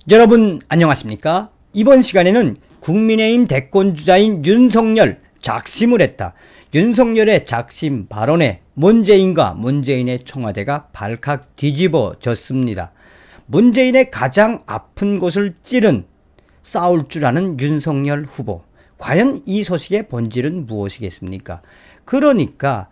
여러분 안녕하십니까? 이번 시간에는 국민의힘 대권주자인 윤석열 작심을 했다. 윤석열의 작심 발언에 문재인과 문재인의 청와대가 발칵 뒤집어졌습니다. 문재인의 가장 아픈 곳을 찌른 싸울 줄 아는 윤석열 후보. 과연 이 소식의 본질은 무엇이겠습니까? 그러니까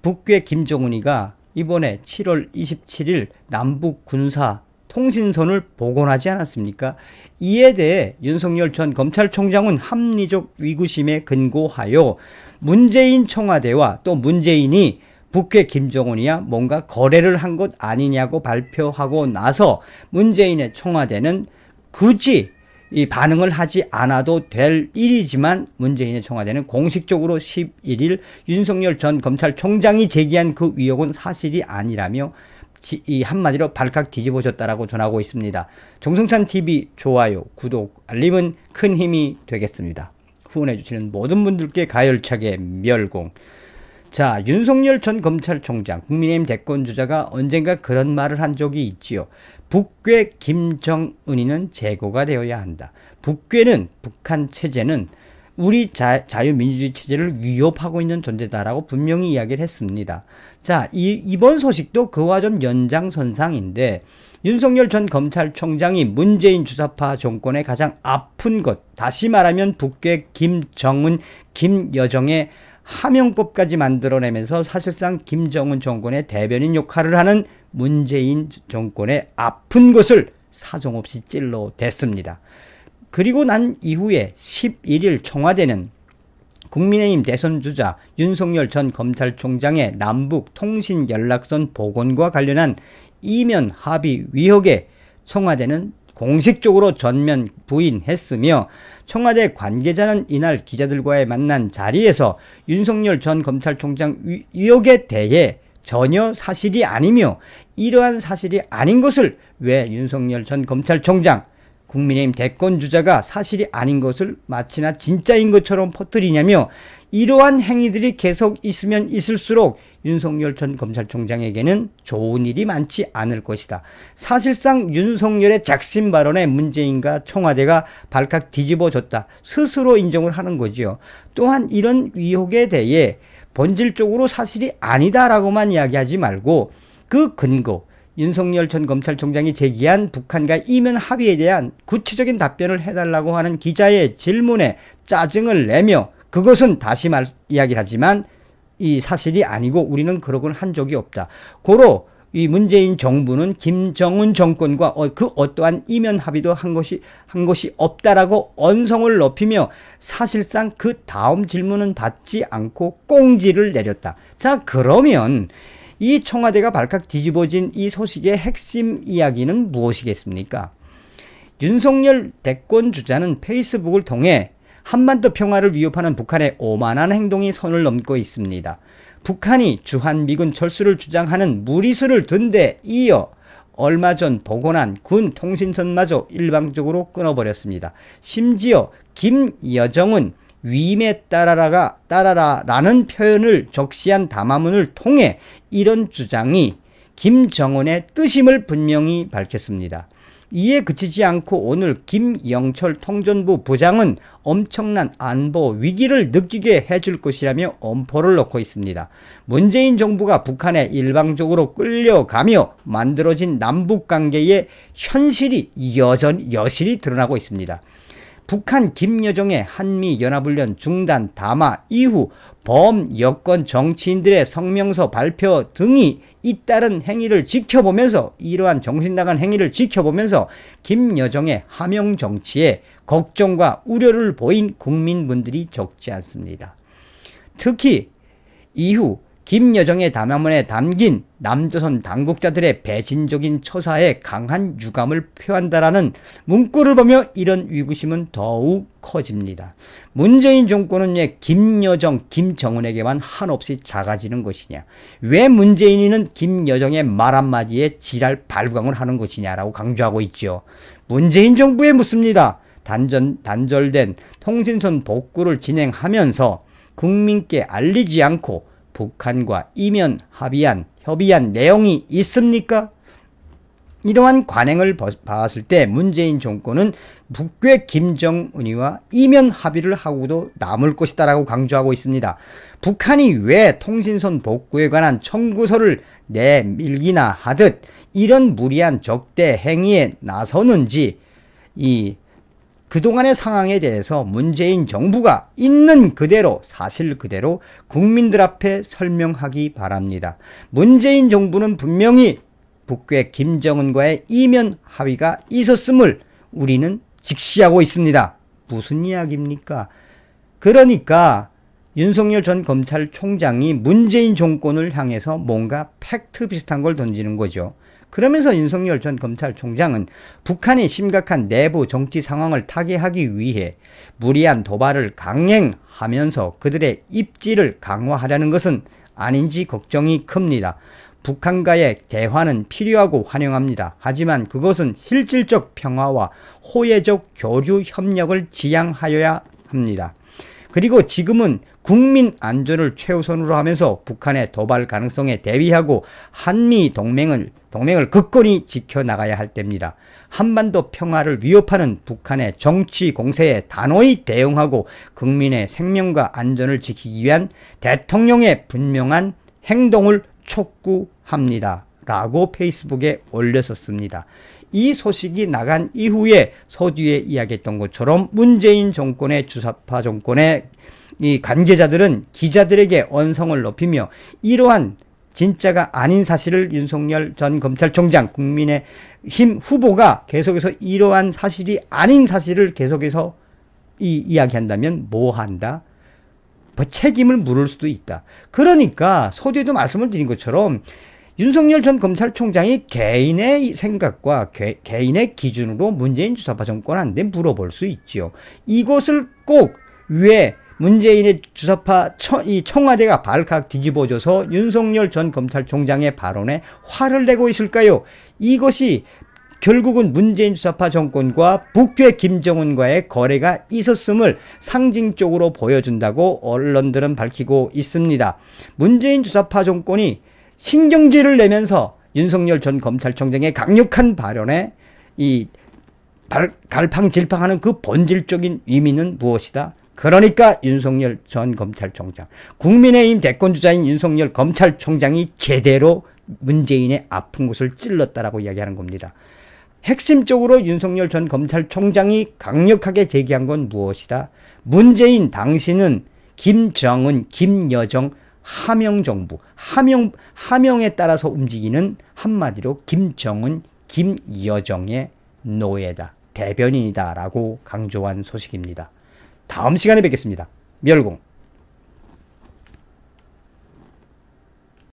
북괴 김정은이가 이번에 7월 27일 남북 군사 통신선을 복원하지 않았습니까? 이에 대해 윤석열 전 검찰총장은 합리적 위구심에 근거하여 문재인 청와대와 또 문재인이 북괴 김정은이야 뭔가 거래를 한 것 아니냐고 발표하고 나서 문재인의 청와대는 굳이 이 반응을 하지 않아도 될 일이지만 문재인의 청와대는 공식적으로 11일 윤석열 전 검찰총장이 제기한 그 의혹은 사실이 아니라며 이 한마디로 발칵 뒤집어졌다라고 전하고 있습니다. 정성찬TV 좋아요, 구독, 알림은 큰 힘이 되겠습니다. 후원해주시는 모든 분들께 가열차게 멸공. 자, 윤석열 전 검찰총장, 국민의힘 대권주자가 언젠가 그런 말을 한 적이 있지요. 북괴 김정은이는 제거가 되어야 한다. 북괴는, 북한 체제는 우리 자유민주주의 체제를 위협하고 있는 존재다라고 분명히 이야기를 했습니다. 자, 이번 소식도 그와 좀 연장선상인데 윤석열 전 검찰총장이 문재인 주사파 정권의 가장 아픈 것, 다시 말하면 북괴 김정은, 김여정의 하명법까지 만들어내면서 사실상 김정은 정권의 대변인 역할을 하는 문재인 정권의 아픈 것을 사정없이 찔러댔습니다. 그리고 난 이후에 11일 청와대는 국민의힘 대선주자 윤석열 전 검찰총장의 남북 통신 연락선 복원과 관련한 이면 합의 의혹에 청와대는 공식적으로 전면 부인했으며 청와대 관계자는 이날 기자들과의 만난 자리에서 윤석열 전 검찰총장 의혹에 대해 전혀 사실이 아니며 이러한 사실이 아닌 것을 왜 윤석열 전 검찰총장 국민의힘 대권주자가 사실이 아닌 것을 마치나 진짜인 것처럼 퍼뜨리냐며 이러한 행위들이 계속 있으면 있을수록 윤석열 전 검찰총장에게는 좋은 일이 많지 않을 것이다. 사실상 윤석열의 작심 발언에 문재인과 청와대가 발칵 뒤집어졌다. 스스로 인정을 하는 거지요. 또한 이런 의혹에 대해 본질적으로 사실이 아니다라고만 이야기하지 말고 그 근거, 윤석열 전 검찰총장이 제기한 북한과 이면 합의에 대한 구체적인 답변을 해달라고 하는 기자의 질문에 짜증을 내며 그것은 다시 이야기를 하지만 이 사실이 아니고 우리는 그런 걸 한 적이 없다. 고로 이 문재인 정부는 김정은 정권과 그 어떠한 이면 합의도 한 것이 없다라고 언성을 높이며 사실상 그 다음 질문은 받지 않고 꽁지를 내렸다. 자, 그러면 이 청와대가 발칵 뒤집어진 이 소식의 핵심 이야기는 무엇이겠습니까? 윤석열 대권주자는 페이스북을 통해 한반도 평화를 위협하는 북한의 오만한 행동이 선을 넘고 있습니다. 북한이 주한미군 철수를 주장하는 무리수를 둔 데 이어 얼마 전 복원한 군 통신선마저 일방적으로 끊어버렸습니다. 심지어 김여정은 위임에 따라라라는 표현을 적시한 담화문을 통해 이런 주장이 김정은의 뜻임을 분명히 밝혔습니다. 이에 그치지 않고 오늘 김영철 통전부 부장은 엄청난 안보 위기를 느끼게 해줄 것이라며 엄포를 놓고 있습니다. 문재인 정부가 북한에 일방적으로 끌려가며 만들어진 남북관계의 현실이 여실히 드러나고 있습니다. 북한 김여정의 한미연합훈련 중단 담화 이후 범여권 정치인들의 성명서 발표 등이 잇따른 행위를 지켜보면서 이러한 정신나간 행위를 지켜보면서 김여정의 하명 정치에 걱정과 우려를 보인 국민분들이 적지 않습니다. 특히 이후 김여정의 담화문에 담긴 남조선 당국자들의 배신적인 처사에 강한 유감을 표한다라는 문구를 보며 이런 위구심은 더욱 커집니다. 문재인 정권은 왜 김여정, 김정은에게만 한없이 작아지는 것이냐? 왜 문재인이는 김여정의 말 한마디에 지랄 발광을 하는 것이냐라고 강조하고 있죠. 문재인 정부에 묻습니다. 단절된 통신선 복구를 진행하면서 국민께 알리지 않고 북한과 이면 협의한 내용이 있습니까? 이러한 관행을 봤을 때 문재인 정권은 북괴 김정은이와 이면 합의를 하고도 남을 것이다라고 강조하고 있습니다. 북한이 왜 통신선 복구에 관한 청구서를 내밀기나 하듯 이런 무리한 적대 행위에 나서는지 그동안의 상황에 대해서 문재인 정부가 있는 그대로 사실 그대로 국민들 앞에 설명하기 바랍니다. 문재인 정부는 분명히 북괴 김정은과의 이면 합의가 있었음을 우리는 직시하고 있습니다. 무슨 이야기입니까? 그러니까 윤석열 전 검찰총장이 문재인 정권을 향해서 뭔가 팩트 비슷한 걸 던지는 거죠. 그러면서 윤석열 전 검찰총장은 북한의 심각한 내부 정치 상황을 타개하기 위해 무리한 도발을 강행하면서 그들의 입지를 강화하려는 것은 아닌지 걱정이 큽니다. 북한과의 대화는 필요하고 환영합니다. 하지만 그것은 실질적 평화와 호혜적 교류 협력을 지향하여야 합니다. 그리고 지금은 국민 안전을 최우선으로 하면서 북한의 도발 가능성에 대비하고 한미 동맹을 굳건히 지켜나가야 할 때입니다. 한반도 평화를 위협하는 북한의 정치 공세에 단호히 대응하고 국민의 생명과 안전을 지키기 위한 대통령의 분명한 행동을 촉구합니다. 라고 페이스북에 올렸었습니다. 이 소식이 나간 이후에 서두에 이야기했던 것처럼 문재인 정권의 주사파 정권의 이 관계자들은 기자들에게 언성을 높이며 이러한 진짜가 아닌 사실을 윤석열 전 검찰총장 국민의힘 후보가 계속해서 이러한 사실이 아닌 사실을 계속해서 이야기한다면 뭐 한다? 책임을 물을 수도 있다. 그러니까 서두에도 말씀을 드린 것처럼 윤석열 전 검찰총장이 개인의 생각과 개인의 기준으로 문재인 주사파 정권한테 물어볼 수 있지요. 이것을 꼭 왜 문재인의 주사파 청와대가 발칵 뒤집어져서 윤석열 전 검찰총장의 발언에 화를 내고 있을까요? 이것이 결국은 문재인 주사파 정권과 북괴 김정은과의 거래가 있었음을 상징적으로 보여준다고 언론들은 밝히고 있습니다. 문재인 주사파 정권이 신경질을 내면서 윤석열 전 검찰총장의 강력한 발언에 갈팡질팡하는 그 본질적인 의미는 무엇이다? 그러니까 윤석열 전 검찰총장, 국민의힘 대권주자인 윤석열 검찰총장이 제대로 문재인의 아픈 곳을 찔렀다라고 이야기하는 겁니다. 핵심적으로 윤석열 전 검찰총장이 강력하게 제기한 건 무엇이다? 문재인 당신은 김정은, 김여정 하명정부, 하명에 따라서 움직이는 한마디로 김정은, 김여정의 노예다, 대변인이다 라고 강조한 소식입니다. 다음 시간에 뵙겠습니다. 멸공.